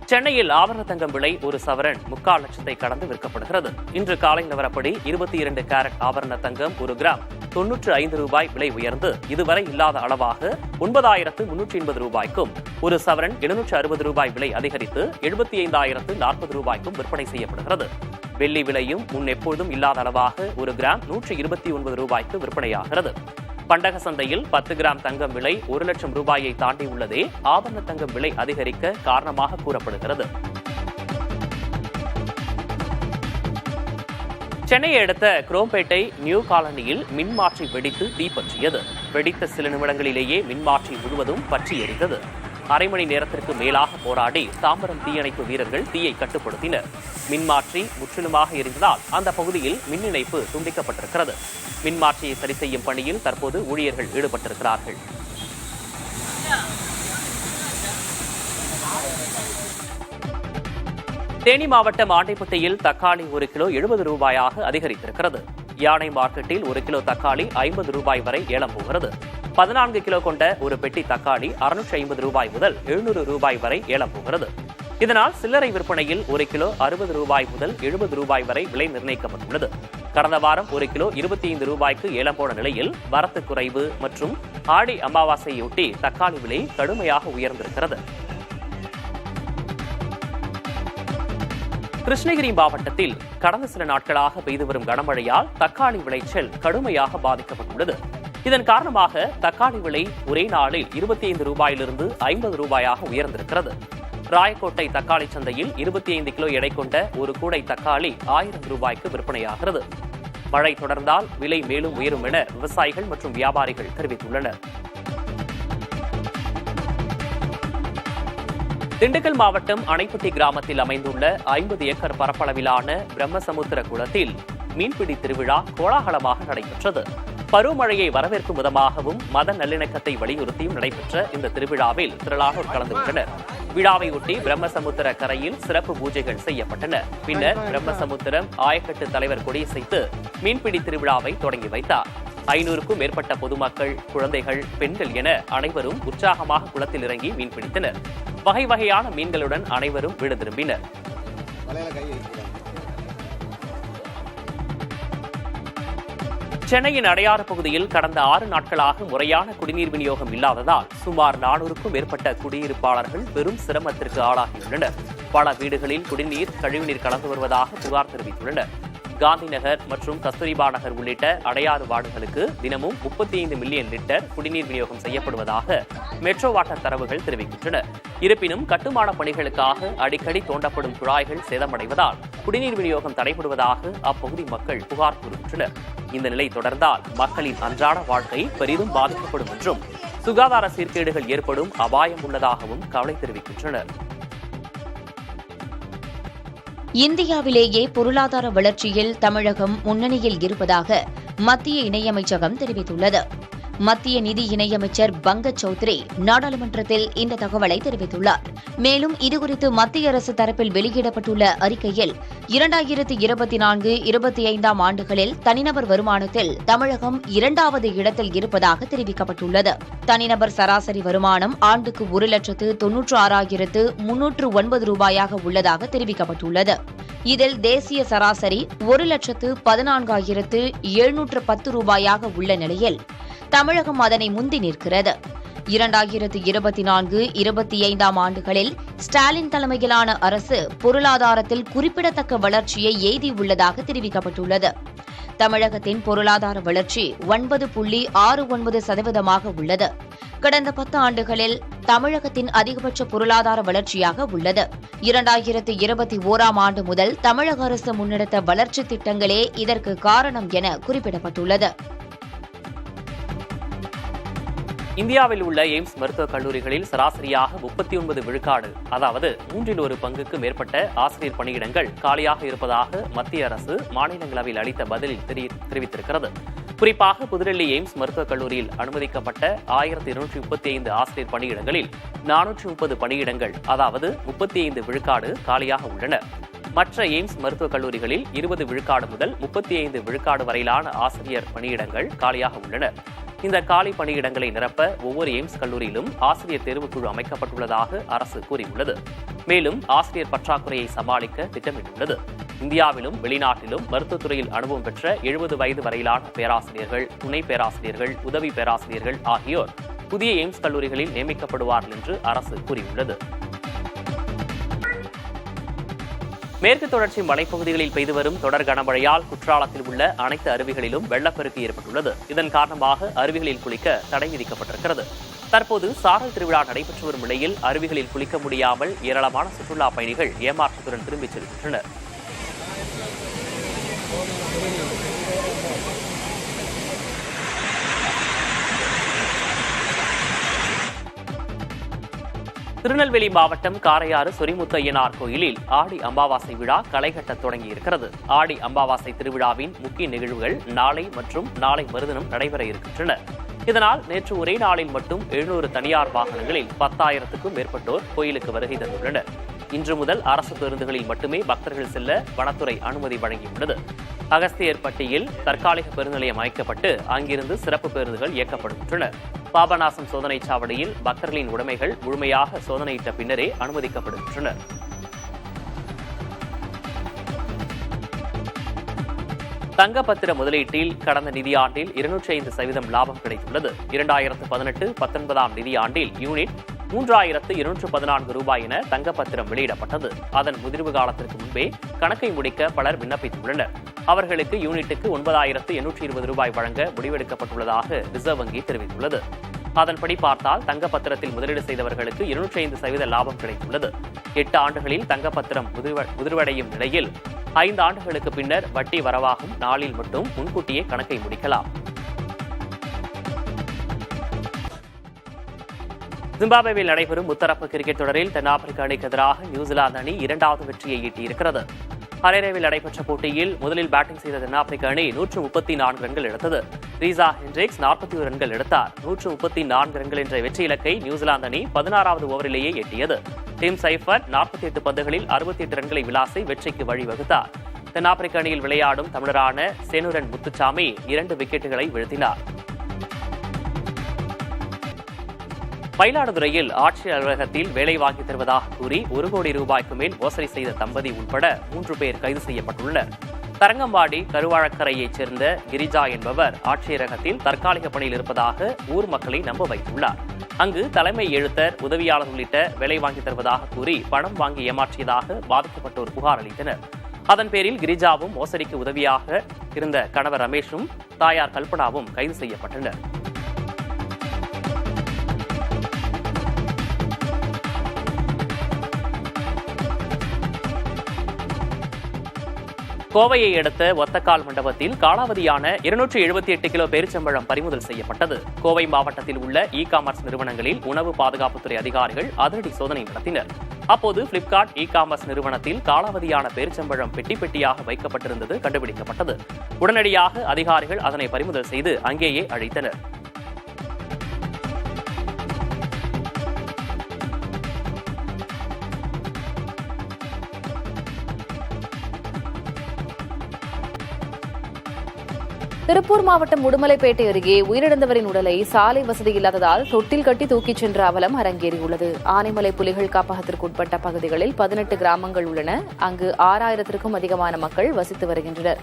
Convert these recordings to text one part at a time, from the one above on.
சென்னையில் ஆபரண தங்கம் விலை ஒரு சவரன் 3/4 லட்சத்தை கடந்து விற்கப்படுகிறது. இன்று காலை நிலவரப்படி 22 கேரட் ஆபரண தங்கம் ஒரு கிராம் 95 ரூபாய் விலை உயர்ந்து இதுவரை இல்லாத அளவாக 9,380 ரூபாய்க்கும், ஒரு சவரன் 760 ரூபாய் விலை அதிகரித்து 75,040 ரூபாய்க்கும் விற்பனை செய்யப்படுகிறது. வெள்ளி விலையும் முன் எப்பொழுதும் இல்லாத அளவாக ஒரு கிராம் 129 ரூபாய்க்கு விற்பனையாகிறது. பண்டக சந்தையில் 10 கிராம் தங்கம் விலை 1 லட்சம் ரூபாயை தாண்டியுள்ளதே ஆபரண தங்கம் விலை அதிகரிக்க காரணமாக கூறப்படுகிறது. சென்னையை அடுத்த குரோம்பேட்டை நியூ காலனியில் மின்மாற்றி வெடித்து தீப்பற்றியது. வெடித்த சில நிமிடங்களிலேயே மின்மாற்றி முழுவதும் பற்றி எரிந்தது. அரை மணி நேரத்திற்கு மேலாக போராடி தாம்பரம் தீயணைப்பு வீரர்கள் தீயை கட்டுப்படுத்தினர். மின்மாற்றி முற்றிலுமாக எரிந்ததால் அந்த பகுதியில் மின் இணைப்பு துண்டிக்கப்பட்டிருக்கிறது. மின்மாற்றியை சரி செய்யும் பணியில் தற்போது ஊழியர்கள் ஈடுபட்டிருக்கிறார்கள். தேனி மாவட்டம் ஆண்டைப்பட்டியில் தக்காளி 1 கிலோ 70 ரூபாயாக அதிகரித்திருக்கிறது. யானை மார்க்கெட்டில் 1 கிலோ தக்காளி 50 ரூபாய் வரை ஏலம் போகிறது. 14 கிலோ கொண்ட ஒரு பெட்டி தக்காளி 650 ரூபாய் முதல் 700 ரூபாய் வரை ஏலம் போகிறது. இதனால் சில்லறை விற்பனையில் 1 கிலோ 60 ரூபாய் முதல் 70 ரூபாய் வரை விலை நிர்ணயிக்கப்பட்டுள்ளது. கடந்த வாரம் 1 கிலோ 25 ரூபாய்க்கு ஏலம் போன நிலையில் வரத்து குறைவு மற்றும் ஆடி அமாவாசையொட்டி தக்காளி விலை கடுமையாக உயர்ந்திருக்கிறது. கிருஷ்ணகிரி மாவட்டத்தில் கடந்த சில நாட்களாக பெய்து வரும் கனமழையால் தக்காளி விளைச்சல் கடுமையாக பாதிக்கப்பட்டுள்ளது. இதன் காரணமாக தக்காளி விலை ஒரே நாளில் 25 ரூபாயிலிருந்து 50 ரூபாயாக உயர்ந்திருக்கிறது. ராயக்கோட்டை தக்காளி சந்தையில் 25 கிலோ எடை கொண்ட ஒரு கூடை தக்காளி 1000 ரூபாய்க்கு விற்பனையாகிறது. மழை தொடர்ந்தால் விலை மேலும் உயரும் என விவசாயிகள் மற்றும் வியாபாரிகள் தெரிவித்துள்ளனர். திண்டுக்கல் மாவட்டம் அணைப்பட்டி கிராமத்தில் அமைந்துள்ள 50 ஏக்கர் பரப்பளவிலான பிரம்மசமுத்திர குளத்தில் மீன்பிடி திருவிழா கோலாகலமாக நடைபெற்றது. பருவமழையை வரவேற்கும் விதமாகவும் மத நல்லிணக்கத்தை வலியுறுத்தியும் நடைபெற்ற இந்த திருவிழாவில் திரளானோர் கலந்து கொண்டனர். விழாவை ஒட்டி பிரம்மசமுத்திர கரையில் சிறப்பு பூஜைகள் செய்யப்பட்டன. பின்னர் பிரம்மசமுத்திரம் ஆயக்கட்டு தலைவர் கொடியசைத்து மீன்பிடி திருவிழாவை தொடங்கி வைத்தார். 500க்கும் மேற்பட்ட பொதுமக்கள், குழந்தைகள், பெண்கள் என அனைவரும் உற்சாகமாக குளத்தில் இறங்கி மீன்பிடித்தனர். வகை வகையான மீன்களுடன் அனைவரும் வீடு திரும்பினர். சென்னையின் அடையாறு பகுதியில் கடந்த 6 நாட்களாக முறையான குடிநீர் விநியோகம் இல்லாததால் சுமார் 400க்கும் மேற்பட்ட குடியிருப்பாளர்கள் பெரும் சிரமத்திற்கு ஆளாகியுள்ளனர். பல வீடுகளில் குடிநீர், கழிவுநீர் கலந்து வருவதாக புகார் தெரிவித்துள்ளனர். காந்தி நகர் மற்றும் கஸ்தூரிபா நகர் உள்ளிட்ட அடையாறு வார்டுகளுக்கு தினமும் 35 மில்லியன் லிட்டர் குடிநீர் விநியோகம் செய்யப்படுவதாக மெட்ரோ வாட்டர் தரவுகள் தெரிவிக்கின்றன. இருப்பினும் கட்டுமான பணிகளுக்காக அடிக்கடி தோண்டப்படும் குழாய்கள் சேதமடைவதால் குடிநீர் விநியோகம் தடைபடுவதாக அப்பகுதி மக்கள் புகார் கூறுகின்றனர். இந்த நிலை தொடர்ந்தால் மக்களின் அன்றாட வாழ்க்கை பெரிதும் பாதிக்கப்படும் என்றும் சுகாதார சீர்கேடுகள் ஏற்படும் அபாயம் உள்ளதாகவும் கவலை தெரிவிக்கின்றனர். இந்தியாவிலேயே பொருளாதார வளர்ச்சியில் தமிழகம் முன்னணியில் இருப்பதாக மத்திய இணையமைச்சகம் தெரிவித்துள்ளது. மத்திய நிதி இணையமைச்சர் பங்கஜ் சௌத்ரி நாடாளுமன்றத்தில் இந்த தகவலை தெரிவித்துள்ளார். மேலும் இதுகுறித்து மத்திய அரசு தரப்பில் வெளியிடப்பட்டுள்ள அறிக்கையில் 2024-25 ஆண்டுகளில் தனிநபர் வருமானத்தில் தமிழகம் 2வது இடத்தில் இருப்பதாக தெரிவிக்கப்பட்டுள்ளது. தனிநபர் சராசரி வருமானம் ஆண்டுக்கு 1,96,309 ரூபாயாக உள்ளதாக தெரிவிக்கப்பட்டுள்ளது. இதில் தேசிய சராசரி 1,14,710 ரூபாயாக உள்ள நிலையில் தமிழகம் அதனை முந்தி நிற்கிறது. 2024-25 ஆண்டுகளில் ஸ்டாலின் தலைமையிலான அரசு பொருளாதாரத்தில் குறிப்பிடத்தக்க வளர்ச்சியை எய்தியுள்ளதாக தெரிவிக்கப்பட்டுள்ளது. தமிழகத்தின் பொருளாதார வளர்ச்சி 9.69% உள்ளது. கடந்த 10 ஆண்டுகளில் தமிழகத்தின் அதிகபட்ச பொருளாதார வளர்ச்சியாக உள்ளது. 2021 ஆண்டு முதல் தமிழக அரசு முன்னெடுத்த வளர்ச்சி திட்டங்களே இதற்கு காரணம் என குறிப்பிடப்பட்டுள்ளது. இந்தியாவில் உள்ள எய்ம்ஸ் மருத்துவக் கல்லூரிகளில் சராசரியாக 39 விழுக்காடு, அதாவது 1/3 பங்குக்கு மேற்பட்ட ஆசிரியர் பணியிடங்கள் காலியாக இருப்பதாக மத்திய அரசு மாநிலங்களவையில் அளித்த பதிலில் தெரிவித்திருக்கிறது. குறிப்பாக புதுடெல்லி எய்ம்ஸ் மருத்துவக் கல்லூரியில் அனுமதிக்கப்பட்ட 1235 ஆசிரியர் பணியிடங்களில் 430 பணியிடங்கள், அதாவது 35 விழுக்காடு காலியாக உள்ளன. மற்ற எய்ம்ஸ் மருத்துவக் கல்லூரிகளில் 20 விழுக்காடு முதல் 35 விழுக்காடு வரையிலான ஆசிரியர் பணியிடங்கள் காலியாக உள்ளன. இந்த காலி பணியிடங்களை நிரப்ப ஒவ்வொரு எய்ம்ஸ் கல்லூரியிலும் ஆசிரியர் தேர்வுக்குழு அமைக்கப்பட்டுள்ளதாக அரசு கூறியுள்ளது. மேலும் ஆசிரியர் பற்றாக்குறையை சமாளிக்க திட்டமிட்டுள்ளது. இந்தியாவிலும் வெளிநாட்டிலும் மருத்துவத்துறையில் அனுபவம் பெற்ற 70 வயது வரையிலான பேராசிரியர்கள், துணை பேராசிரியர்கள், உதவி பேராசிரியர்கள் ஆகியோர் புதிய எய்ம்ஸ் கல்லூரிகளில் நியமிக்கப்படுவார்கள் என்று அரசு கூறியுள்ளது. மேற்கு தொடர்ச்சி மலைப்பகுதிகளில் பெய்து வரும் தொடர் கனமழையால் குற்றாலத்தில் உள்ள அனைத்து அருவிகளிலும் வெள்ளப்பெருக்கு ஏற்பட்டுள்ளது. இதன் காரணமாக அருவிகளில் குளிக்க தடை விதிக்கப்பட்டிருக்கிறது. தற்போது சாரல் திருவிழா நடைபெற்று வரும் நிலையில் அருவிகளில் குளிக்க முடியாமல் ஏராளமான சுற்றுலா பயணிகள் ஏமாற்றத்துடன் திரும்பிச் செல்கின்றனர். திருநெல்வேலி மாவட்டம் காரையாறு சொரிமுத்தையனார் கோயிலில் ஆடி அமாவாசை விழா களைகட்ட தொடங்கியிருக்கிறது. ஆடி அமாவாசை திருவிழாவின் முக்கிய நிகழ்வுகள் நாளை மற்றும் நாளை மறுதினம் நடைபெற இருக்கின்றன. இதனால் நேற்று ஒரே நாளில் மட்டும் 700 தனியார் வாகனங்களில் 10,000க்கும் மேற்பட்டோர் கோயிலுக்கு வருகை தந்துள்ளனர். இன்று முதல் அரசு பேருந்துகளில் மட்டுமே பக்தர்கள் செல்ல வனத்துறை அனுமதி வழங்கியுள்ளது. அகஸ்தியர்பட்டியில் தற்காலிக பேருந்து நிலையம் அமைக்கப்பட்டு அங்கிருந்து சிறப்பு பேருந்துகள் இயக்கப்படுகின்றன. பாபநாசம் சோதனை சாவடியில் பக்தர்களின் உடைமைகள் முழுமையாக சோதனையிட்ட பின்னரே அனுமதிக்கப்படுகின்றனர். தங்கப்பத்திர முதலீட்டில் கடந்த நிதியாண்டில் 205% லாபம் கிடைத்துள்ளது. 2018-19 நிதியாண்டில் யூனிட் 3,214 ரூபாய் என தங்கப்பத்திரம் வெளியிடப்பட்டது. அதன் முதிர்வு காலத்திற்கு முன்பே கணக்கை முடிக்க பலர் விண்ணப்பித்துள்ளனர். அவர்களுக்கு யூனிட்டுக்கு 9,820 ரூபாய் வழங்க முடிவெடுக்கப்பட்டுள்ளதாக ரிசர்வ் வங்கி தெரிவித்துள்ளது. அதன்படி பார்த்தால் தங்கப்பத்திரத்தில் முதலீடு செய்தவர்களுக்கு 205% லாபம் கிடைத்துள்ளது. 8 ஆண்டுகளில் தங்கப்பத்திரம் முதிர்வடையும் நிலையில் 5 ஆண்டுகளுக்கு பின்னர் வட்டி வரவாகும் நாளில் மட்டும் முன்கூட்டியே கணக்கை முடிக்கலாம். ஜிம்பாப்வேவில் நடைபெறும் முத்தரப்பு கிரிக்கெட் தொடரில் தென்னாப்பிரிக்க அணிக்கு எதிராக நியூசிலாந்து அணி 2வது வெற்றியை ஈட்டியிருக்கிறது. ஹரேரேவில் நடைபெற்ற போட்டியில் முதலில் பேட்டிங் செய்த தென்னாப்பிரிக்க அணி 134 ரன்கள் எடுத்தது. ரீசா ஹென்ட்ரிக்ஸ் 41 ரன்கள் எடுத்தார். 134 ரன்கள் என்ற வெற்றி இலக்கை நியூசிலாந்து அணி 16வது ஓவரிலேயே எட்டியது. டிம் சைஃபர் 48 பந்துகளில் 68 ரன்களை விளாசி வெற்றிக்கு வழிவகுத்தார். தென்னாப்பிரிக்க அணியில் விளையாடும் தமிழரான சேனுரன் முத்துசாமி 2 விக்கெட்டுகளை வீழ்த்தினார். மயிலாடுதுறையில் ஆட்சியர் அலுவலகத்தில் வேலை வாங்கி தருவதாக கூறி 1 கோடி ரூபாய்க்கு மேல் மோசடி செய்த தம்பதி உட்பட 3 பேர் கைது செய்யப்பட்டுள்ளனர். தரங்கம்பாடி கருவாழக்கரையைச் சேர்ந்த கிரிஜா என்பவர் ஆட்சியரகத்தில் தற்காலிக பணியில் இருப்பதாக ஊர் மக்களை நம்ப வைத்துள்ளார். அங்கு தலைமை எழுத்தர், உதவியாளர் உள்ளிட்ட வேலை வாங்கி தருவதாக கூறி பணம் வாங்கி ஏமாற்றியதாக பாதிக்கப்பட்டோர் புகார் அளித்தனர். அதன் பேரில் கிரிஜாவும் மோசடிக்கு உதவியாக இருந்த கணவர் ரமேஷும் தாயார் கல்பனாவும் கைது செய்யப்பட்டனர். கோவையை அடுத்த ஒத்தக்கால் மண்டபத்தில் காலாவதியான 278 கிலோ பேரிச்சம்பழம் பறிமுதல் செய்யப்பட்டது. கோவை மாவட்டத்தில் உள்ள இ-காமர்ஸ் நிறுவனங்களில் உணவு பாதுகாப்புத்துறை அதிகாரிகள் அதிரடி சோதனை நடத்தினர். அப்போது பிளிப்கார்ட் இ-காமர்ஸ் நிறுவனத்தில் காலாவதியான பேரிச்சம்பழம் பெட்டி பெட்டியாக வைக்கப்பட்டிருந்தது கண்டுபிடிக்கப்பட்டது. உடனடியாக அதிகாரிகள் அதனை பறிமுதல் செய்து அங்கேயே அழித்தனர். திருப்பூர் மாவட்டம் உடுமலைப்பேட்டை அருகே உயிரிழந்தவரின் உடலை சாலை வசதி இல்லாததால் தொட்டில் கட்டி தூக்கிச் சென்ற அவலம் அரங்கேறியுள்ளது. ஆனைமலை புலிகள் காப்பகத்திற்குட்பட்ட பகுதிகளில் 18 கிராமங்கள் உள்ளன. அங்கு 6,000க்கும் அதிகமான மக்கள் வசித்து வருகின்றனர்.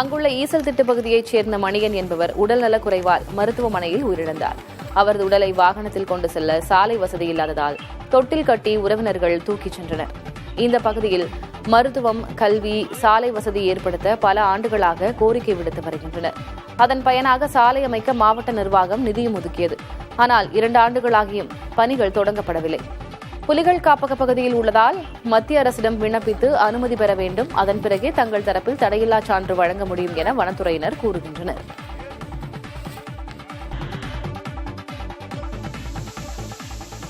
அங்குள்ள ஈசல் திட்டு பகுதியைச் சேர்ந்த மணியன் என்பவர் உடல் நலக்குறைவால் மருத்துவமனையில் உயிரிழந்தார். அவரது உடலை வாகனத்தில் கொண்டு செல்ல சாலை வசதி இல்லாததால் தொட்டில் கட்டி உறவினர்கள் தூக்கிச் சென்றனர். இந்த பகுதியில் மருத்துவம், கல்வி, சாலை வசதி ஏற்படுத்த பல ஆண்டுகளாக கோரிக்கை விடுத்து வருகின்றனர். அதன் பயனாக சாலை அமைக்க மாவட்ட நிர்வாகம் நிதியும் ஒதுக்கியது. ஆனால் 2 ஆண்டுகளாகியும் பணிகள் தொடங்கப்படவில்லை. புலிகள் காப்பக பகுதியில் உள்ளதால் மத்திய அரசிடம் விண்ணப்பித்து அனுமதி பெற வேண்டும். அதன் பிறகே தங்கள் தரப்பில் தடையில்லா சான்று வழங்க முடியும் என வனத்துறையினர் கூறுகின்றனர்.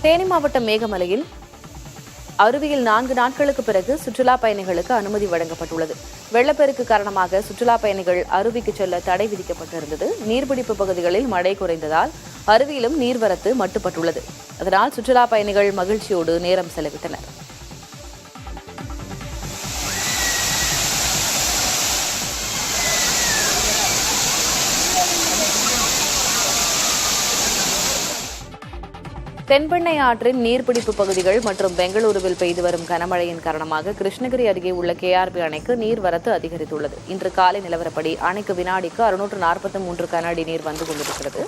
தேனி மாவட்டம் மேகமலையில் அருவியில் 4 நாட்களுக்கு பிறகு சுற்றுலா பயணிகளுக்கு அனுமதி வழங்கப்பட்டுள்ளது. வெள்ளப்பெருக்கு காரணமாக சுற்றுலா பயணிகள் அருவிக்கு செல்ல தடை விதிக்கப்பட்டிருந்தது. நீர்பிடிப்பு பகுதிகளில் மழை குறைந்ததால் அருவியிலும் நீர்வரத்து மட்டுப்பட்டுள்ளது. அதனால் சுற்றுலா பயணிகள் மகிழ்ச்சியோடு நேரம் செலவிட்டனர். தென்பெண்ணை ஆற்றின் நீர்பிடிப்பு பகுதிகள் மற்றும் பெங்களூருவில் பெய்து வரும் கனமழையின் காரணமாக கிருஷ்ணகிரி அருகே உள்ள கேஆர்பி அணைக்கு நீர்வரத்து அதிகரித்துள்ளது. இன்று காலை நிலவரப்படி அணைக்கு வினாடிக்கு 643 கன அடி நீர் வந்து கொண்டிருக்கிறது.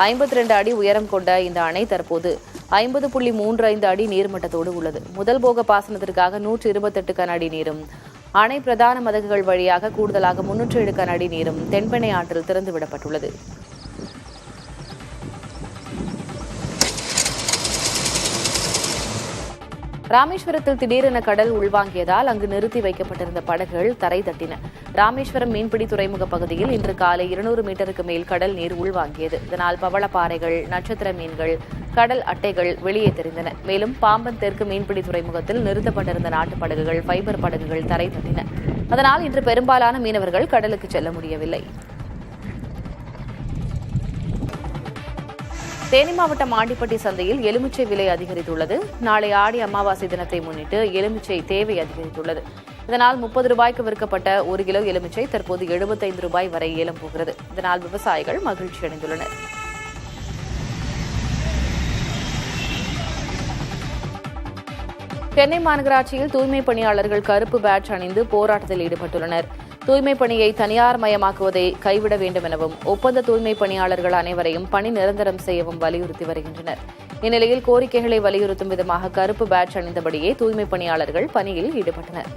52 அடி உயரம் கொண்ட இந்த அணை தற்போது 50.35 அடி நீர்மட்டத்தோடு உள்ளது. முதல் போக பாசனத்திற்காக 128 கன அடி நீரும், அணை பிரதான மதகுகள் வழியாக கூடுதலாக 307 கன அடி நீரும் தென்பெண்ணை ஆற்றில் திறந்துவிடப்பட்டுள்ளது. ராமேஸ்வரத்தில் திடீரென கடல் உள்வாங்கியதால் அங்கு நிறுத்தி வைக்கப்பட்டிருந்த படகுகள் தரை தட்டின. ராமேஸ்வரம் மீன்பிடி துறைமுக பகுதியில் இன்று காலை 200 மீட்டருக்கு மேல் கடல் நீர் உள்வாங்கியது. இதனால் பவளப்பாறைகள், நட்சத்திர மீன்கள், கடல் அட்டைகள் வெளியே தெரிந்தன. மேலும் பாம்பன் தெற்கு மீன்பிடி துறைமுகத்தில் நிறுத்தப்பட்டிருந்த நாட்டு படகுகள், ஃபைபர் படகுகள் தரை தட்டின. அதனால் இன்று பெரும்பாலான மீனவர்கள் கடலுக்கு செல்ல முடியவில்லை. தேனி மாவட்டம் ஆண்டிப்பட்டி சந்தையில் எலுமிச்சை விலை அதிகரித்துள்ளது. நாளை ஆடி அமாவாசை தினத்தை முன்னிட்டு எலுமிச்சை தேவை அதிகரித்துள்ளது. இதனால் 30 ரூபாய்க்கு விற்கப்பட்ட 1 கிலோ எலுமிச்சை தற்போது 75 ரூபாய் வரை ஏலம் போகிறது. இதனால் விவசாயிகள் மகிழ்ச்சி அடைந்துள்ளனர். சென்னை மாநகராட்சியில் தூய்மை பணியாளர்கள் கருப்பு பேட்ஜ் அணிந்து போராட்டத்தில் ஈடுபட்டுள்ளனர். தூய்மை பணியை தனியார் மயமாக்குவதை கைவிட வேண்டும் எனவும், ஒப்பந்த தூய்மை பணியாளர்கள் அனைவரையும் பணி நிரந்தரம் செய்யவும் வலியுறுத்தி வருகின்றனர். இந்நிலையில் கோரிக்கைகளை வலியுறுத்தும் விதமாக கருப்பு பேட்ஜ் அணிந்தபடியே தூய்மை பணியாளர்கள் பணியில் ஈடுபட்டனர்.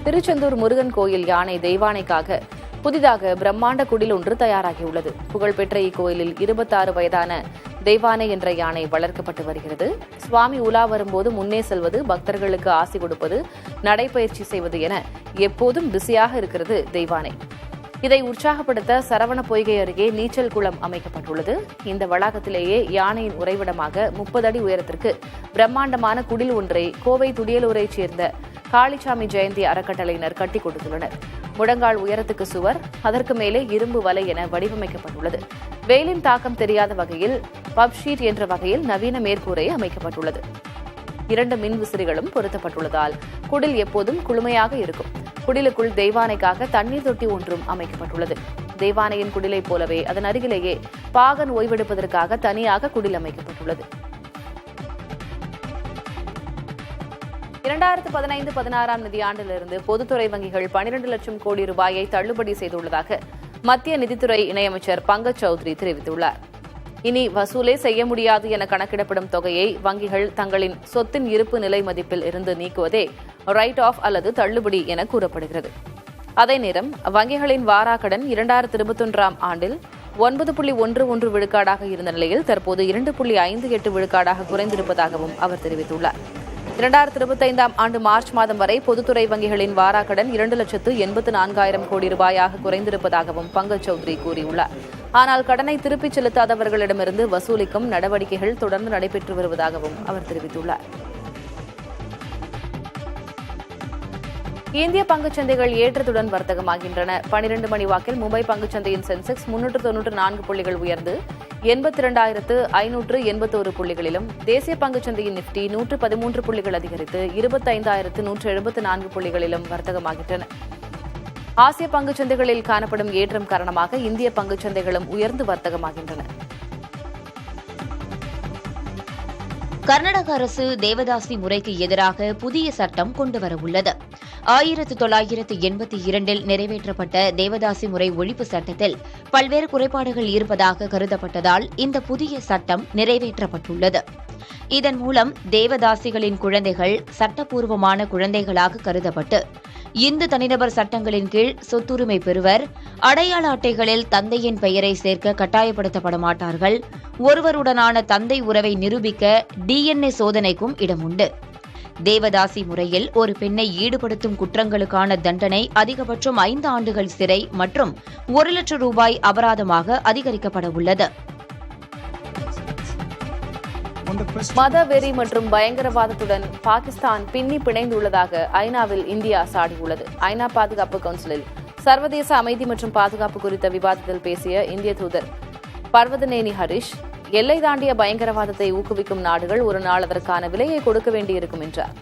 திருச்செந்தூர் முருகன் கோயில் யானை தெய்வானைக்காக புதிதாக பிரம்மாண்ட குடில் ஒன்று தயாராகியுள்ளது. புகழ்பெற்ற இக்கோயிலில் 26 வயதான தெய்வானை என்ற யானை வளர்க்கப்பட்டு வருகிறது. சுவாமி உலா வரும்போது முன்னே செல்வது, பக்தர்களுக்கு ஆசி கொடுப்பது, நடைபயிற்சி செய்வது என எப்போதும் பிஸியாக இருக்கிறது தெய்வானை. இதை உற்சாகப்படுத்த சரவண பொய்கை அருகே நீச்சல் குளம் அமைக்கப்பட்டுள்ளது. இந்த வளாகத்திலேயே யானையின் உறைவிடமாக 30 அடி உயரத்திற்கு பிரம்மாண்டமான குடில் ஒன்றை கோவை துடியலூரைச் சேர்ந்த காளிசாமி ஜெயந்தி அறக்கட்டளையினர் கட்டிக் கொடுத்துள்ளனர். முழங்கால் உயரத்துக்கு சுவர், அதற்கு மேலே இரும்பு வலை என வடிவமைக்கப்பட்டுள்ளது. வெயிலின் தாக்கம் தெரியாத வகையில் பப்ஷீட் என்ற வகையில் நவீன மேற்கூரை அமைக்கப்பட்டுள்ளது. 2 மின் விசிறிகளும் பொருத்தப்பட்டுள்ளதால் குடில் எப்போதும் குளுமையாக இருக்கும். குடிலுக்குள் தெய்வானைக்காக தண்ணீர் தொட்டி ஒன்றும் அமைக்கப்பட்டுள்ளது. தெய்வானையின் குடிலைப் போலவே அதன் அருகிலேயே பாகன் ஓய்வெடுப்பதற்காக தனியாக குடில் அமைக்கப்பட்டுள்ளது. 2015-16 நிதியாண்டிலிருந்து பொதுத்துறை வங்கிகள் 12 லட்சம் கோடி ரூபாயை தள்ளுபடி செய்துள்ளதாக மத்திய நிதித்துறை இணையமைச்சர் பங்கஜ் சௌத்ரி தெரிவித்துள்ளார். இனி வசூலே செய்ய முடியாது என கணக்கிடப்படும் தொகையை வங்கிகள் தங்களின் சொத்தின் இருப்பு நிலை மதிப்பில் இருந்து நீக்குவதே ரைட் ஆஃப் அல்லது தள்ளுபடி என கூறப்படுகிறது. அதே நேரம் வங்கிகளின் வாராக்கடன் 2021 ஆண்டில் 9.11 விழுக்காடாக இருந்த நிலையில் தற்போது 2.58 விழுக்காடாக குறைந்திருப்பதாகவும் அவர் தெரிவித்துள்ளார். 2025 ஆண்டு மார்ச் மாதம் வரை பொதுத்துறை வங்கிகளின் வாராக்கடன் 2,84,000 கோடி ரூபாயாக குறைந்திருப்பதாகவும் பங்கஜ் சௌத்ரி கூறியுள்ளார். ஆனால் கடனை திருப்பிச் செலுத்தாதவர்களிடமிருந்து வசூலிக்கும் நடவடிக்கைகள் தொடர்ந்து நடைபெற்று வருவதாகவும் அவர் தெரிவித்துள்ளார். இந்திய பங்குச்சந்தைகள் ஏற்றத்துடன் வர்த்தகமாகின்றன. 12 மணி வாக்கில் மும்பை பங்குச்சந்தையின் சென்செக்ஸ் 394 புள்ளிகள் உயர்ந்து 82,581 புள்ளிகளிலும், தேசிய பங்குச்சந்தையின் நிப்டி 113 புள்ளிகள் அதிகரித்து 25,174 புள்ளிகளிலும் வர்த்தகமாகின்றன. ஆசிய பங்குச்சந்தைகளில் காணப்படும் ஏற்றம் காரணமாக இந்திய பங்குச்சந்தைகளும் உயர்ந்து வர்த்தகமாகின்றன. கர்நாடக அரசு தேவதாசி முறைக்கு எதிராக புதிய சட்டம் கொண்டுவரவுள்ளது. 1982 நிறைவேற்றப்பட்ட தேவதாசி முறை ஒழிப்பு சட்டத்தில் பல்வேறு குறைபாடுகள் இருப்பதாக கருதப்பட்டதால் இந்த புதிய சட்டம் நிறைவேற்றப்பட்டுள்ளது. இதன் மூலம் தேவதாசிகளின் குழந்தைகள் சட்டப்பூர்வமான குழந்தைகளாக கருதப்பட்டு இந்து தனிநபர் சட்டங்களின் கீழ் சொத்துரிமை பெறுவர், அடையாள அட்டைகளில் தந்தையின் பெயரை சேர்க்க கட்டாயப்படுத்தப்பட மாட்டார்கள், ஒருவருடனான தந்தை உறவை நிரூபிக்க DNA சோதனைக்கும் இடம் உண்டு. தேவதாசி முறையில் ஒரு பெண்ணை ஈடுபடுத்தும் குற்றங்களுக்கான தண்டனை அதிகபட்சம் 5 ஆண்டுகள் சிறை மற்றும் 1 லட்சம் ரூபாய் அபராதமாக அதிகரிக்கப்பட உள்ளது. மத வெறி மற்றும் பயங்கரவாதத்துடன் பாகிஸ்தான் பின்னி பிணைந்துள்ளதாக ஐநாவில் இந்தியா சாடியுள்ளது. ஐநா பாதுகாப்பு கவுன்சிலில் சர்வதேச அமைதி மற்றும் பாதுகாப்பு குறித்த விவாதத்தில் பேசிய இந்திய தூதர் பர்வதனேனி ஹரிஷ், எல்லை தாண்டிய பயங்கரவாதத்தை ஊக்குவிக்கும் நாடுகள் ஒரு நாள் அதற்கான விலையை கொடுக்க வேண்டியிருக்கும் என்றார்.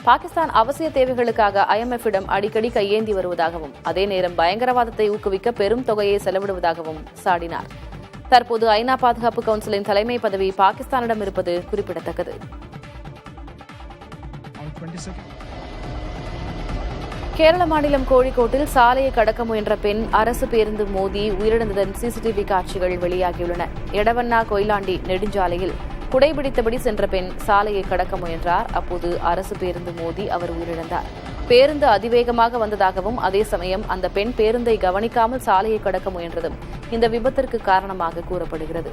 பாகிஸ்தான் அவசிய தேவைகளுக்காக IMF-இடம் அடிக்கடி கையேந்தி வருவதாகவும் அதே நேரம் பயங்கரவாதத்தை ஊக்குவிக்க பெரும் தொகையை செலவிடுவதாகவும் சாடினார். தற்போது ஐநா பாதுகாப்பு கவுன்சிலின் தலைமை பதவி பாகிஸ்தானிடம் இருப்பது குறிப்பிடத்தக்கது. கேரள மாநிலம் கோழிக்கோட்டில் சாலையை கடக்க முயன்ற பெண் அரசு பேருந்து மோதி உயிரிழந்ததன் CCTV காட்சிகள் வெளியாகியுள்ளன. எடவண்ணா கொயிலாண்டி நெடுஞ்சாலையில் குடைபிடித்தபடி சென்ற பெண் சாலையை கடக்க முயன்றார். அப்போது அரசு பேருந்து மோதி அவர் உயிரிழந்தார். பேருந்து அதிவேகமாக வந்ததாகவும் அதே சமயம் அந்த பெண் பேருந்தை கவனிக்காமல் சாலையை கடக்க முயன்றதும் இந்த விபத்திற்கு காரணமாக கூறப்படுகிறது.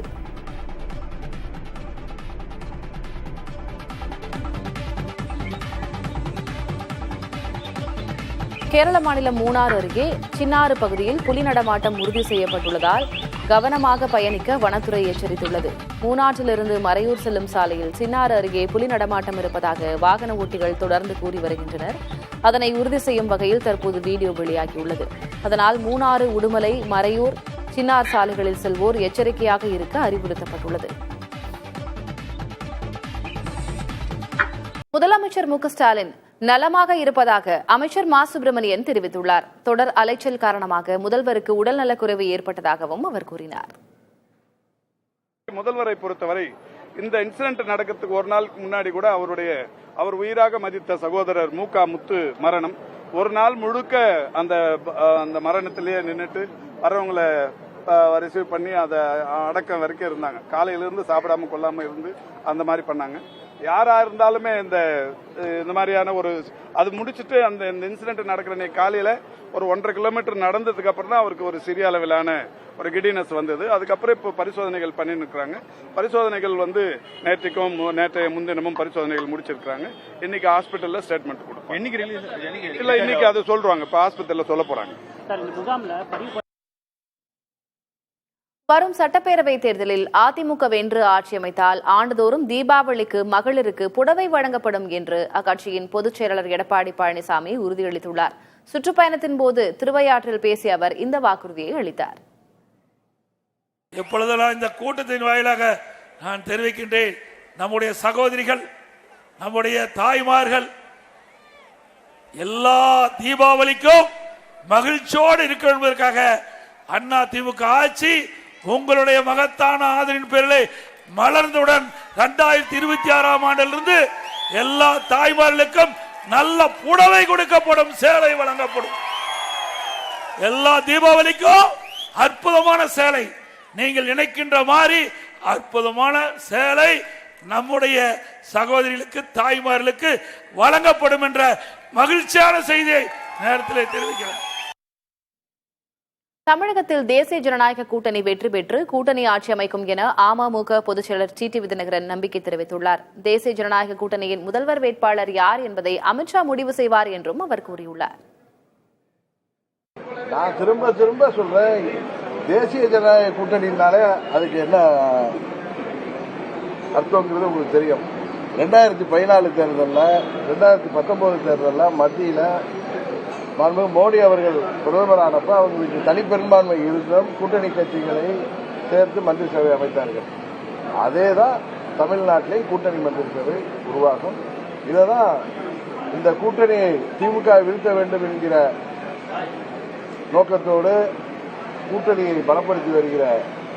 கேரள மாநிலம் மூணாறு அருகே சின்னாறு பகுதியில் புலி நடமாட்டம் உறுதி செய்யப்பட்டுள்ளதால் கவனமாக பயணிக்க வனத்துறை எச்சரித்துள்ளது. மூணாற்றிலிருந்து மறையூர் செல்லும் சாலையில் சின்னாறு அருகே புலி நடமாட்டம் இருப்பதாக வாகன ஓட்டிகள் தொடர்ந்து கூறி வருகின்றனர். அதனை உறுதி செய்யும் வகையில் தற்போது வீடியோ வெளியாகியுள்ளது. அதனால் மூணாறு, உடுமலை, மறையூர், சின்னார் சாலைகளில் செல்வோர் எச்சரிக்கையாக இருக்க அறிவுறுத்தப்பட்டுள்ளது. முதலமைச்சர் மு க ஸ்டாலின் நலமாக இருப்பதாக அமைச்சர் மா சுப்பிரமணியன் தெரிவித்துள்ளார். தொடர் அலைச்சல் காரணமாக முதல்வருக்கு உடல்நலக்குறைவு ஏற்பட்டதாகவும் அவர் கூறினார். முதல்வரை பொறுத்தவரை இந்த இன்சிடென்ட் நடக்கிறதுக்கு ஒரு நாளுக்கு முன்னாடி கூட அவர் உயிராக மதித்த சகோதரர் மூகா முத்து மரணம். ஒரு நாள் முழுக்க அந்த மரணத்திலேயே நின்றுட்டு வரவங்களை ரிசீவ் பண்ணி அதை அடக்கம் வரைக்கும் இருந்தாங்க. காலையிலிருந்து சாப்பிடாம கொள்ளாம இருந்து அந்த மாதிரி பண்ணாங்க. யாரா இருந்தாலுமே இந்த மாதிரியான அது முடிச்சுட்டு அந்த இன்சிடென்ட் நடக்கிற காலையில ஒரு 1.5 கிலோமீட்டர் நடந்ததுக்கு அப்புறம் தான் அவருக்கு ஒரு சிறிய அளவிலான ஒரு கிடினஸ் வந்தது. அதுக்கப்புறம் இப்போ பரிசோதனைகள் பண்ணி இருக்கிறாங்க. பரிசோதனைகள் நேற்றைய முன்தினமும் பரிசோதனைகள் முடிச்சிருக்காங்க. இன்னைக்கு ஹாஸ்பிட்டல்ல ஸ்டேட்மெண்ட் கொடுப்போம். இன்னைக்கு அதை சொல்றாங்க. இப்ப ஹாஸ்பிட்டல்ல சொல்ல போறாங்க. வரும் சட்டப்பேரவைத் தேர்தலில் அதிமுக வென்று ஆட்சி அமைத்தால் ஆண்டுதோறும் தீபாவளிக்கு மகளிருக்கு புடவை வழங்கப்படும் என்று அக்கட்சியின் பொதுச் செயலாளர் எடப்பாடி பழனிசாமி உறுதியளித்துள்ளார். சுற்றுப்பயணத்தின் போது திருவையாற்றில் பேசிய அவர் இந்த வாக்குறுதியை அளித்தார். எப்பொழுதெல்லாம் இந்த கூட்டத்தின் வாயிலாக நான் தெரிவிக்கின்றேன், நம்முடைய சகோதரிகள், நம்முடைய தாய்மார்கள் எல்லா தீபாவளிக்கும் மகிழ்ச்சியோடு இருக்க என்பதற்காக அண்ணா திமுக ஆட்சி உங்களுடைய மகத்தான ஆதரவின் பேரில் மலர்ந்தவுடன் 2026ஆம் ஆண்டிலிருந்து எல்லா தாய்மார்களுக்கும் நல்ல புடவை கொடுக்கப்படும், சேலை வழங்கப்படும். எல்லா தீபாவளிக்கும் அற்புதமான சேலை, நீங்கள் நினைக்கின்ற மாதிரி அற்புதமான சேலை நம்முடைய சகோதரிகளுக்கு, தாய்மார்களுக்கு வழங்கப்படும் என்ற மகிழ்ச்சியான செய்தியை நேரத்தில் தெரிவிக்கிறேன். தமிழகத்தில் தேசிய ஜனநாயக கூட்டணி வெற்றி பெற்று கூட்டணி ஆட்சி அமைக்கும் என அமமுக பொதுச் செயலர் டிடிவி தினகரன் நம்பிக்கை தெரிவித்துள்ளார். தேசிய ஜனநாயக கூட்டணியின் முதல்வர் வேட்பாளர் யார் என்பதை அமித்ஷா முடிவு செய்வார் என்றும் அவர் கூறியுள்ளார். நான் திரும்ப சொல்றேன், தேசிய ஜனநாயக கூட்டணினாலே அதுக்கு என்ன அர்த்தங்கிறது உங்களுக்கு தெரியும். 2014 தேர்தலில், 2019 தேர்தலில் மத்தியில மோடி அவர்கள் பிரதமரானப்ப அவங்களுக்கு தனிப்பெரும்பான்மை இருந்தும் கூட்டணி கட்சிகளை சேர்த்து மந்திரி சபை அமைத்தார்கள். அதேதான் தமிழ்நாட்டிலே கூட்டணி மந்திரி சபை உருவாகும். இதைதான் இந்த கூட்டணியை திமுக வீழ்த்த வேண்டும் என்கிற நோக்கத்தோடு கூட்டணியை பலப்படுத்தி வருகிற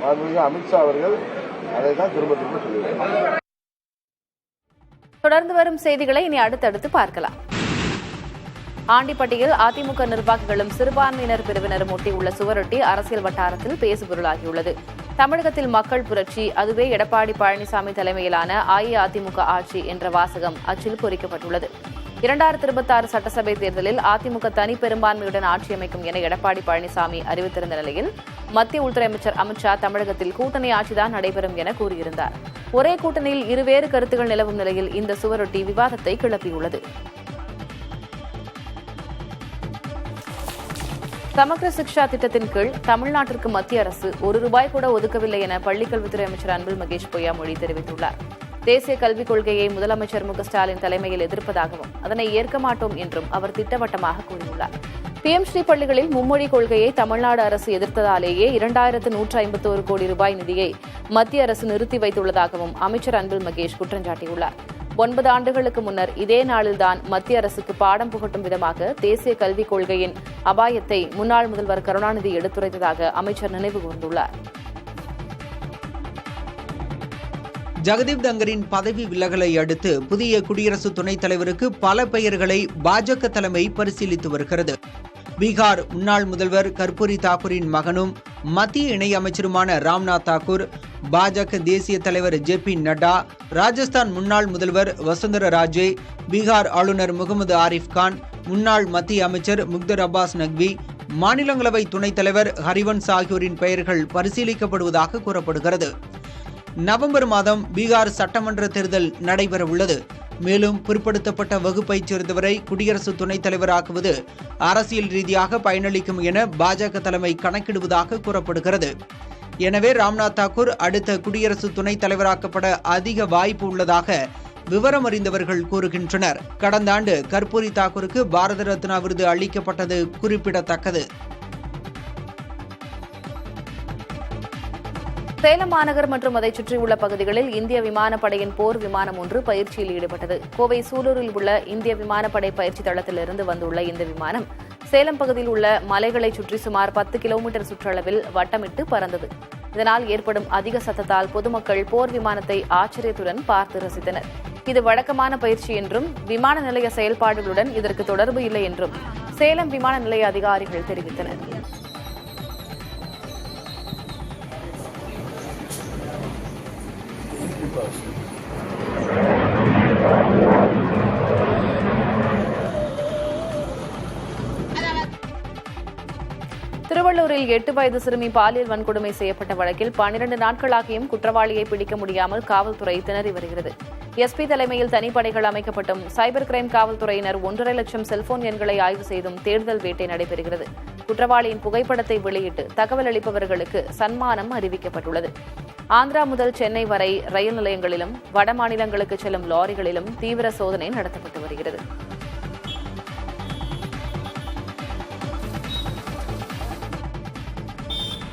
மாண்புமிகு அமித்ஷா அவர்கள் அதை தான் திரும்ப சொல்லியிருக்கிறார். தொடர்ந்து வரும் செய்திகளை இனி அடுத்தடுத்து பார்க்கலாம். ஆண்டிப்பட்டியில் அதிமுக நிர்வாகிகளும் சிறுபான்மையினர் பிரிவினரும் ஒட்டியுள்ள சுவரொட்டி அரசியல் வட்டாரத்தில் பேசுபொருளாகியுள்ளது. தமிழகத்தில் மக்கள் புரட்சி, அதுவே எடப்பாடி பழனிசாமி தலைமையிலான அஇஅதிமுக ஆட்சி என்ற வாசகம் அச்சில் பொறிக்கப்பட்டுள்ளது. 2026 சட்டசபை தேர்தலில் அதிமுக தனி பெரும்பான்மையுடன் ஆட்சி அமைக்கும் என எடப்பாடி பழனிசாமி அறிவித்திருந்த நிலையில் மத்திய உள்துறை அமைச்சர் அமித்ஷா தமிழகத்தில் கூட்டணி ஆட்சிதான் நடைபெறும் என கூறியிருந்தார். ஒரே கூட்டணியில் இருவேறு கருத்துகள் நிலவும் நிலையில் இந்த சுவரொட்டி விவாதத்தை கிளப்பியுள்ளது. சமக்ர சிக்ஷா திட்டத்தின் கீழ் தமிழ்நாட்டிற்கு மத்திய அரசு ₹1 கூட ஒதுக்கவில்லை என பள்ளிக்கல்வித்துறை அமைச்சர் அன்பில் மகேஷ் பொய்யாமொழி தெரிவித்துள்ளார். தேசிய கல்விக் கொள்கையை முதலமைச்சர் மு க ஸ்டாலின் தலைமையில் எதிர்ப்பதாகவும் அதனை ஏற்க மாட்டோம் என்றும் அவர் திட்டவட்டமாக கூறியுள்ளார். PM-ஸ்ரீ பள்ளிகளில் மும்மொழி கொள்கையை தமிழ்நாடு அரசு எதிர்த்ததாலேயே ₹2151 கோடி நிதியை மத்திய அரசு நிறுத்தி வைத்துள்ளதாகவும் அமைச்சர் அன்பில் மகேஷ் குற்றம் சாட்டியுள்ளார். 9 ஆண்டுகளுக்கு முன்னர் இதே நாளில்தான் மத்திய அரசுக்கு பாடம் புகட்டும் விதமாக தேசிய கல்விக் கொள்கையின் அபாயத்தை முன்னாள் முதல்வர் கருணாநிதி எடுத்துரைத்ததாக அமைச்சர் நினைவு கூர்ந்துள்ளார். ஜெகதீப் தங்கரின் பதவி விலகலை அடுத்து புதிய குடியரசு துணைத் தலைவருக்கு பல பெயர்களை பாஜக தலைமை பரிசீலித்து வருகிறது. பீகார் முன்னாள் முதல்வர் கர்பூரி தாக்கூரின் மகனும் மத்திய இணையமைச்சருமான ராம்நாத் தாக்கூர், பாஜக தேசிய தலைவர் JP நட்டா, ராஜஸ்தான் முன்னாள் முதல்வர் வசுந்தரா ராஜே, பீகார் ஆளுநர் முகமது ஆரிஃப் கான், முன்னாள் மத்திய அமைச்சர் முக்தர் அப்பாஸ் நக்வி, மாநிலங்களவை துணைத் தலைவர் ஹரிவன்ஸ் ஆகியோரின் பெயர்கள் பரிசீலிக்கப்படுவதாக கூறப்படுகிறது. நவம்பர் மாதம் பீகார் சட்டமன்ற தேர்தல் நடைபெறவுள்ளது. மேலும் பிற்படுத்தப்பட்ட வகுப்பைச் சேர்ந்தவரை குடியரசு துணைத் தலைவராக்குவது அரசியல் ரீதியாக பயனளிக்கும் என பாஜக தலைமை கணக்கிடுவதாக கூறப்படுகிறது. எனவே ராம்நாத் தாக்கூர் அடுத்த குடியரசு துணைத் தலைவராக்கப்பட அதிக வாய்ப்பு உள்ளதாக விவரம் அறிந்தவர்கள் கூறுகின்றனர். கடந்த ஆண்டு கர்பூரி தாக்கூருக்கு பாரத ரத்னா விருது அளிக்கப்பட்டது குறிப்பிடத்தக்கது. சேலம் மாநகர் மற்றும் அதை சுற்றியுள்ள பகுதிகளில் இந்திய விமானப்படையின் போர் விமானம் ஒன்று பயிற்சியில் ஈடுபட்டது. கோவை சூலூரில் உள்ள இந்திய விமானப்படை பயிற்சி தளத்திலிருந்து வந்துள்ள இந்த விமானம் சேலம் பகுதியில் உள்ள மலைகளை சுற்றி சுமார் 10 கிலோமீட்டர் சுற்றளவில் வட்டமிட்டு பறந்தது. இதனால் ஏற்படும் அதிக சத்தத்தால் பொதுமக்கள் போர் விமானத்தை ஆச்சரியத்துடன் பார்த்து ரசித்தனர். இது வழக்கமான பயிற்சி என்றும் விமான நிலைய செயல்பாடுகளுடன் இதற்கு தொடர்பு இல்லை என்றும் சேலம் விமான நிலைய அதிகாரிகள் தெரிவித்தனர். திருவள்ளூரில் 8 வயது சிறுமி பாலியல் வன்கொடுமை செய்யப்பட்ட வழக்கில் 12 நாட்களாகியும் குற்றவாளியை பிடிக்க முடியாமல் காவல்துறை திணறி வருகிறது. SP தலைமையில் தனிப்படைகள் அமைக்கப்பட்டும் சைபர் கிரைம் காவல்துறையினர் 1.5 லட்சம் செல்போன் எண்களை ஆய்வு செய்தும் தேடுதல் வேட்டை நடைபெறுகிறது. குற்றவாளியின் புகைப்படத்தை வெளியிட்டு தகவல் அளிப்பவர்களுக்கு சன்மானம் அறிவிக்கப்பட்டுள்ளது. ஆந்திரா முதல் சென்னை வரை ரயில் நிலையங்களிலும் வட மாநிலங்களுக்கு செல்லும் லாரிகளிலும் தீவிர சோதனை நடத்தப்பட்டு வருகிறது.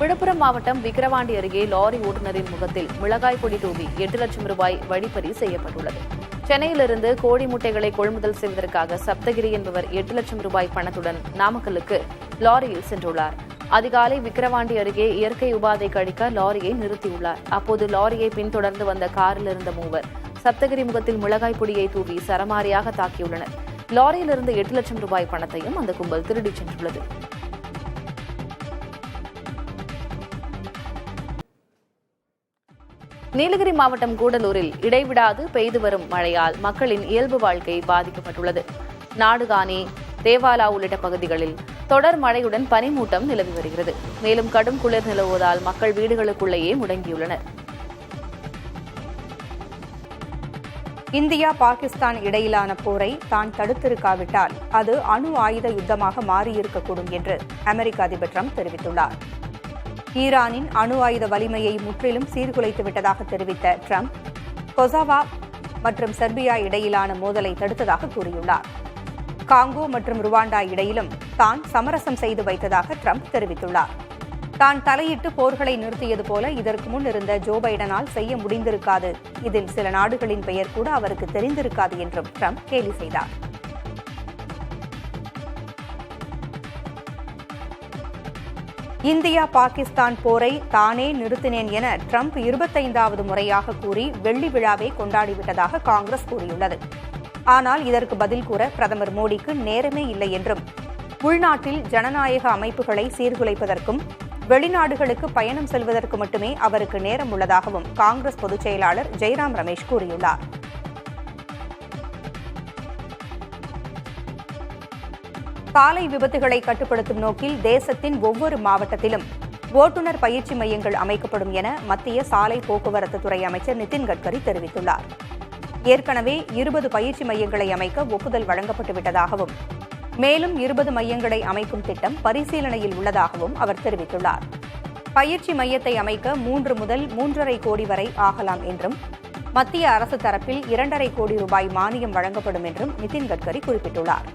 விழுப்புரம் மாவட்டம் விக்கிரவாண்டி அருகே லாரி ஓட்டுநரின் முகத்தில் மிளகாய் பொடி தூவி 8 லட்சம் ரூபாய் வழிப்பறி செய்யப்பட்டுள்ளது. சென்னையிலிருந்து கோழி முட்டைகளை கொள்முதல் செய்வதற்காக சப்தகிரி என்பவர் 8 லட்சம் ரூபாய் பணத்துடன் நாமக்கலுக்கு லாரியில் சென்றுள்ளார். அதிகாலை விக்கிரவாண்டி அருகே இயற்கை உபாதை கழிக்க லாரியை நிறுத்தியுள்ளார். அப்போது லாரியை பின்தொடர்ந்து வந்த காரில் இருந்த மூவர் சப்தகிரி முகத்தில் மிளகாய் பொடியை தூவி சரமாரியாக தாக்கியுள்ளனர். லாரியிலிருந்து 8 லட்சம் ரூபாய் பணத்தையும் அந்த கும்பல் திருடிச் சென்றுள்ளது. நீலகிரி மாவட்டம் கூடலூரில் இடைவிடாது பெய்து வரும் மழையால் மக்களின் இயல்பு வாழ்க்கை பாதிக்கப்பட்டுள்ளது. நாடுகாணி, தேவாலா உள்ளிட்ட பகுதிகளில் தொடர் மழையுடன் பனிமூட்டம் நிலவி வருகிறது. மேலும் கடும் குளிர் நிலவுவதால் மக்கள் வீடுகளுக்குள்ளேயே முடங்கியுள்ளனர். இந்தியா பாகிஸ்தான் இடையிலான போரை தான் தடுத்திருக்காவிட்டால் அது அணு ஆயுத யுத்தமாக மாறியிருக்கக்கூடும் என்று அமெரிக்க அதிபர் ட்ரம்ப் தெரிவித்துள்ளார். ஈரானின் அணு ஆயுத வலிமையை முற்றிலும் சீர்குலைத்து விட்டதாக தெரிவித்த ட்ரம்ப் கொசாவா மற்றும் செர்பியா இடையிலான மோதலை தடுத்ததாக கூறியுள்ளார். காங்கோ மற்றும் ருவாண்டா இடையிலும் தான் சமரசம் செய்து வைத்ததாக ட்ரம்ப் தெரிவித்துள்ளார். தான் தலையிட்டு போர்களை நிறுத்தியது போல இதற்கு முன் இருந்த ஜோ பைடனால் செய்ய முடிந்திருக்காது, இதில் சில நாடுகளின் பெயர் கூட அவருக்கு தெரிந்திருக்காது என்றும் ட்ரம்ப் கேலி செய்தார். இந்தியா பாகிஸ்தான் போரை தானே நிறுத்தினேன் என ட்ரம்ப் 25வது முறையாக கூறி வெள்ளி விழாவை கொண்டாடிவிட்டதாக காங்கிரஸ் கூறியுள்ளது. ஆனால் இதற்கு பதில் கூற பிரதமர் மோடிக்கு நேரமே இல்லை என்றும் உள்நாட்டில் ஜனநாயக அமைப்புகளை சீர்குலைப்பதற்கும் வெளிநாடுகளுக்கு பயணம் செல்வதற்கு மட்டுமே அவருக்கு நேரம் உள்ளதாகவும் காங்கிரஸ் பொதுச் செயலாளர் ஜெய்ராம் ரமேஷ் கூறியுள்ளார். சாலை விபத்துகளை கட்டுப்படுத்தும் நோக்கில் தேசத்தின் ஒவ்வொரு மாவட்டத்திலும் ஓட்டுநர் பயிற்சி மையங்கள் அமைக்கப்படும் என மத்திய சாலை போக்குவரத்து துறை அமைச்சர் நிதின் கட்கரி தெரிவித்துள்ளார். ஏற்கனவே 20 பயிற்சி மையங்களை அமைக்க ஒப்புதல் வழங்கப்பட்டுவிட்டதாகவும் மேலும் 20 மையங்களை அமைக்கும் திட்டம் பரிசீலனையில் உள்ளதாகவும் அவர் தெரிவித்துள்ளார். பயிற்சி மையத்தை அமைக்க 3 முதல் 3.5 கோடி வரை ஆகலாம் என்றும் மத்திய அரசு தரப்பில் 2.5 கோடி ரூபாய் மானியம் வழங்கப்படும் என்றும் நிதின் கட்கரி குறிப்பிட்டுள்ளார்.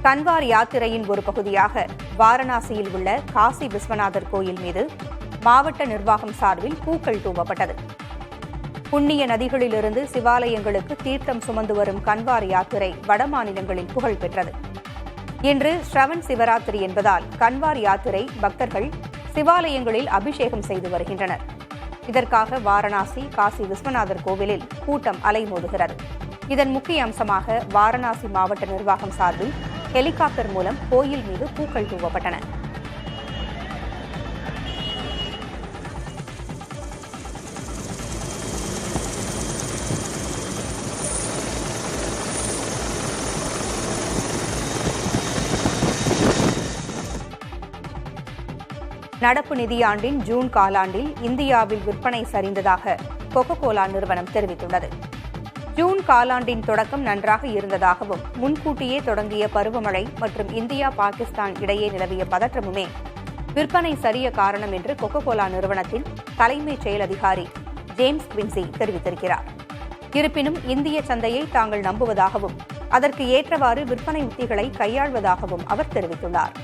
கன்வார் யாத்திரையின் ஒரு பகுதியாக வாரணாசியில் உள்ள காசி விஸ்வநாதர் கோயில் மீது மாவட்ட நிர்வாகம் சார்பில் பூக்கள் தூவப்பட்டது. புண்ணிய நதிகளிலிருந்து சிவாலயங்களுக்கு தீர்த்தம் சுமந்து வரும் கன்வார் யாத்திரை வடமாநிலங்களில் புகழ் பெற்றது. இன்று ஸ்ரவன் சிவராத்திரி என்பதால் கன்வார் யாத்திரை பக்தர்கள் சிவாலயங்களில் அபிஷேகம் செய்து வருகின்றனர். இதற்காக வாரணாசி காசி விஸ்வநாதர் கோவிலில் கூட்டம் அலைமோதுகிறது. இதன் முக்கிய அம்சமாக வாரணாசி மாவட்ட நிர்வாகம் சார்பில் ஹெலிகாப்டர் மூலம் கோயில் மீது பூக்கள் தூவப்பட்டன. நடப்பு நிதியாண்டின் ஜூன் காலாண்டில் இந்தியாவில் விற்பனை சரிந்ததாக கோகோ கோலா நிறுவனம் தெரிவித்துள்ளது. ஜூன் காலாண்டின் தொடக்கம் நன்றாக இருந்ததாகவும் முன்கூட்டியே தொடங்கிய பருவமழை மற்றும் இந்தியா பாகிஸ்தான் இடையே நிலவிய பதற்றமுமே விற்பனை சரிய காரணம் என்று கோகோ கோலா நிறுவனத்தின் தலைமைச் செயல் அதிகாரி ஜேம்ஸ் குவின்சி தெரிவித்திருக்கிறார். இருப்பினும் இந்திய சந்தையை தாங்கள் நம்புவதாகவும் அதற்கு ஏற்றவாறு விற்பனை உத்திகளை கையாள்வதாகவும் அவர் தெரிவித்துள்ளார்.